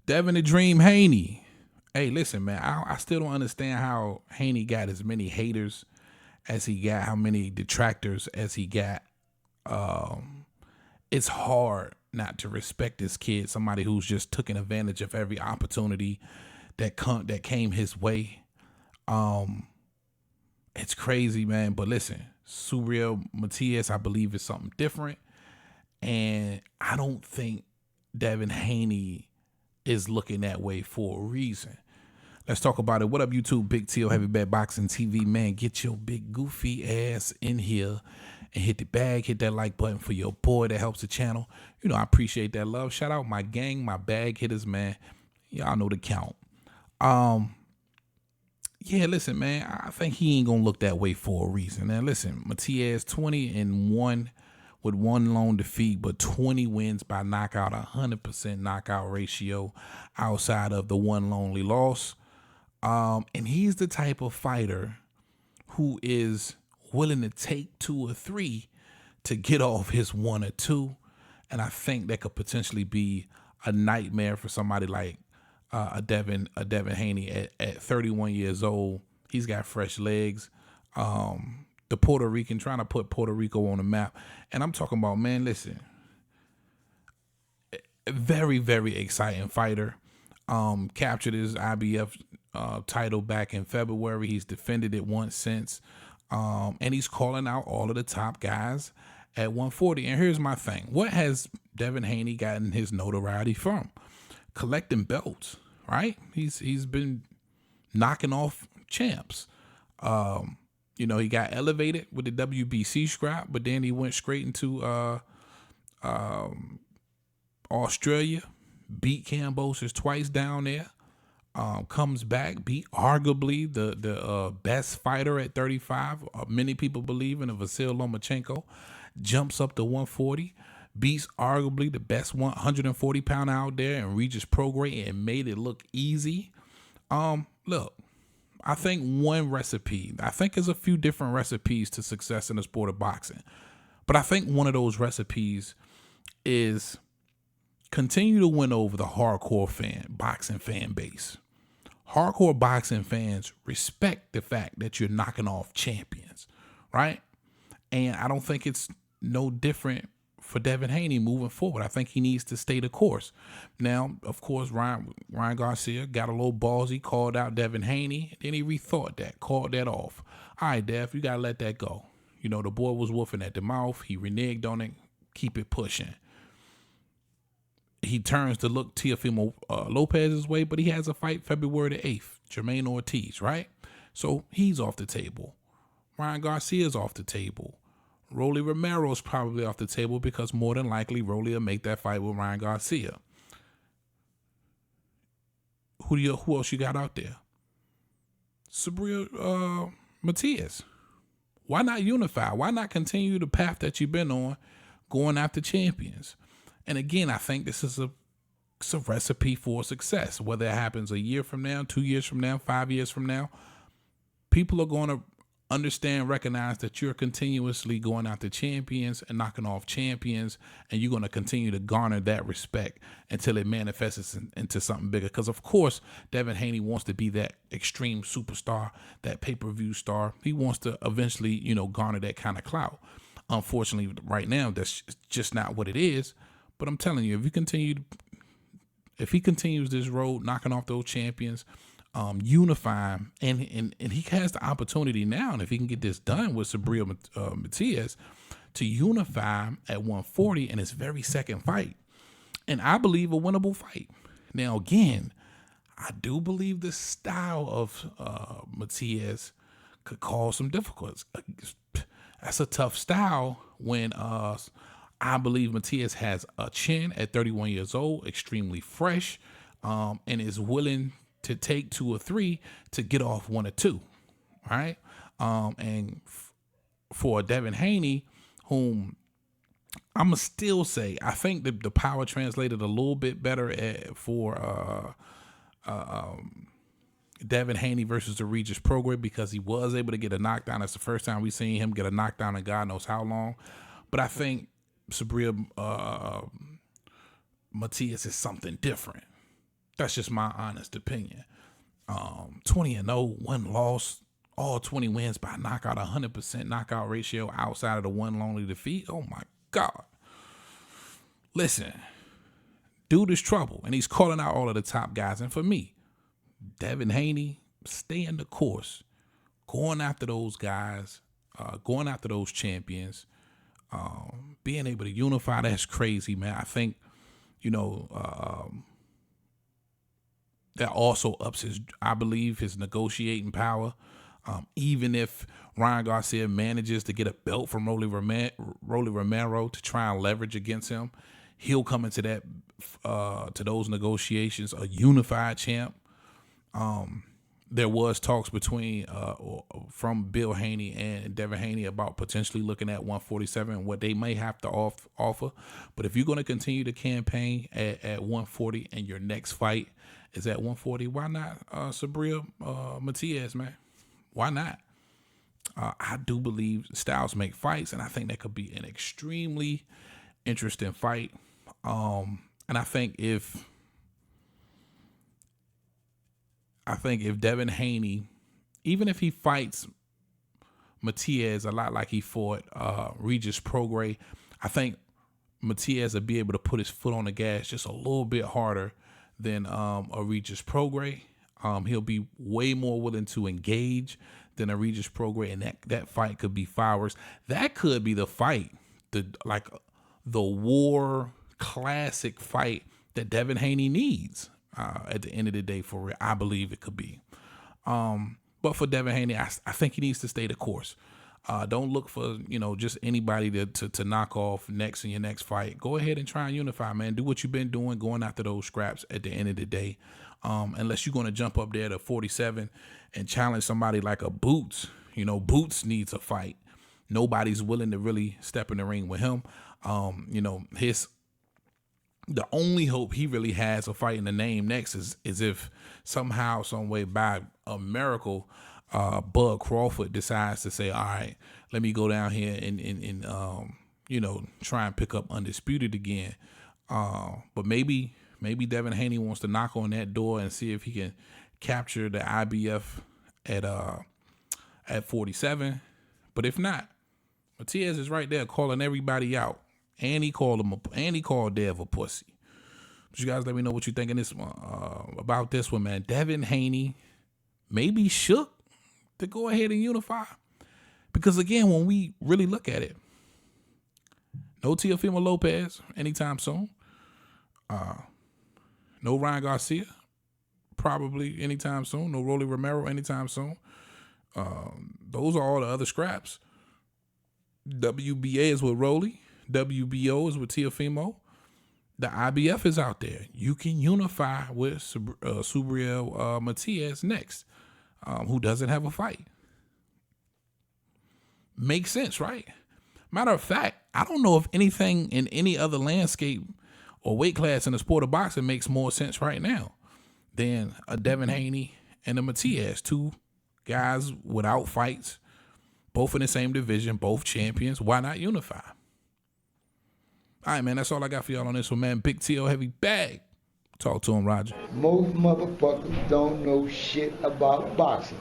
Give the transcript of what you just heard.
Devin the Dream Haney. Hey, listen, man. I still don't understand how Haney got as many haters as he got, how many detractors as he got. It's hard not to respect this kid, somebody who's just taken advantage of every opportunity that came his way. It's crazy, man. But listen, Subriel Matias, I believe, is something different. And I don't think Devin Haney is looking that way for a reason. Let's talk about it. What up, YouTube? Big T, Heavy Bad Boxing TV, man. Get your big goofy ass in here and hit the bag. Hit that like button for your boy. That helps the channel. You know, I appreciate that love. Shout out my gang, my bag hitters, man. Y'all know the count. Yeah, listen, man. I think he ain't gonna look that way for a reason. Now, listen, Matias 20-1 with one lone defeat, but 20 wins by knockout, 100% knockout ratio outside of the one lonely loss. And he's the type of fighter who is willing to take 2 or 3 to get off his 1 or 2. And I think that could potentially be a nightmare for somebody like a Devin Haney at 31 years old. He's got fresh legs. The Puerto Rican, trying to put Puerto Rico on the map. And I'm talking about, man, listen, very, very exciting fighter. Captured his IBF title back in February. He's defended it once since. And he's calling out all of the top guys at 140. And here's my thing. What has Devin Haney gotten his notoriety from? Collecting belts, right? He's been knocking off champs. You know, he got elevated with the WBC scrap, but then he went straight into Australia, beat Cambosis twice down there, comes back, beat arguably the best fighter at 35. Many people believe in Vasyl Lomachenko, jumps up to 140, beats arguably the best 140 pounder out there and Regis Prograis and made it look easy. Look, I think there's a few different recipes to success in the sport of boxing. But I think one of those recipes is continue to win over the hardcore boxing fan base. Hardcore boxing fans respect the fact that you're knocking off champions, right? And I don't think it's no different for Devin Haney moving forward. I think he needs to stay the course. Now, of course, Ryan Garcia got a little ballsy, called out Devin Haney. Then he rethought that, called that off. All right, Dev, you got to let that go. You know, the boy was woofing at the mouth. He reneged on it. Keep it pushing. He turns to look Teofimo Lopez's way, but he has a fight February the 8th, Jermaine Ortiz, right? So he's off the table. Ryan Garcia's off the table. Rolly Romero's probably off the table because more than likely Rolly will make that fight with Ryan Garcia. Who else you got out there? Subriel Matias. Why not unify? Why not continue the path that you've been on, going after champions? And again, I think this is a recipe for success. Whether it happens a year from now, 2 years from now, 5 years from now, people are going to understand, recognize that you're continuously going after champions and knocking off champions, and you're going to continue to garner that respect until it manifests into something bigger. Because, of course, Devin Haney wants to be that extreme superstar, that pay-per-view star. He wants to eventually, you know, garner that kind of clout. Unfortunately, right now, that's just not what it is. But I'm telling you, if he continues this road, knocking off those champions, unify, and he has the opportunity now, and if he can get this done with Subriel Matias, to unify at 140 in his very second fight, and I believe a winnable fight. Now, again, I do believe the style of Matias could cause some difficulties. That's a tough style when I believe Matias has a chin at 31 years old, extremely fresh, and is willing to take 2 or 3 to get off 1 or 2, right? And for Devin Haney, whom I'm going to still say, I think the power translated a little bit better for Devin Haney versus the Regis Prograis because he was able to get a knockdown. That's the first time we've seen him get a knockdown in God knows how long. But I think Subriel Matias is something different. That's just my honest opinion. 20-0, 1 loss, all 20 wins by knockout, 100% knockout ratio outside of the one lonely defeat. Oh my God. Listen, dude is trouble, and he's calling out all of the top guys. And for me, Devin Haney, stay in the course, going after those guys, going after those champions, being able to unify. That's crazy, man. I think, that also ups I believe, his negotiating power. Even if Ryan Garcia manages to get a belt from Rolly Romero to try and leverage against him, he'll come into that to those negotiations a unified champ. There was talks from Bill Haney and Devin Haney about potentially looking at 147 and what they may have to offer. But if you're going to continue to campaign at 140 and your next fight is at 140, why not Subriel Matias, man? Why not? I do believe styles make fights, and I think that could be an extremely interesting fight. And I think if Devin Haney, even if he fights Matias a lot like he fought Regis Prograis, I think Matias will be able to put his foot on the gas just a little bit harder than a Regis Prograis. He'll be way more willing to engage than a Regis Prograis, and that fight could be fireworks. That could be the fight, the war classic fight that Devin Haney needs at the end of the day. For real, I believe it could be. But for Devin Haney, I think he needs to stay the course. Don't look for just anybody to knock off next in your next fight. Go ahead and try and unify, man. Do what you've been doing, going after those scraps at the end of the day. Unless you're going to jump up there to 47 and challenge somebody like a Boots. Boots needs a fight. Nobody's willing to really step in the ring with him. The only hope he really has of fighting the name next is if somehow, some way, by a miracle, Bud Crawford decides to say, all right, let me go down here and try and pick up Undisputed again. But maybe Devin Haney wants to knock on that door and see if he can capture the IBF at 47. But if not, Matias is right there calling everybody out. And he called Dev a pussy. But you guys let me know what you think in this one, about this one, man. Devin Haney maybe shook to go ahead and unify. Because again, when we really look at it, no Teofimo Lopez anytime soon. No Ryan Garcia probably anytime soon. No Rolly Romero anytime soon. Those are all the other scraps. WBA is with Rolly. WBO is with Teofimo. The IBF is out there. You can unify with Subriel Matias next, who doesn't have a fight. Makes sense, right? Matter of fact, I don't know if anything in any other landscape or weight class in the sport of boxing makes more sense right now than a Devin Haney and a Matias, two guys without fights, both in the same division, both champions. Why not unify? All right, man, that's all I got for y'all on this one, man. Big T.O. Heavy Bag. Talk to him, Roger. Most motherfuckers don't know shit about boxing.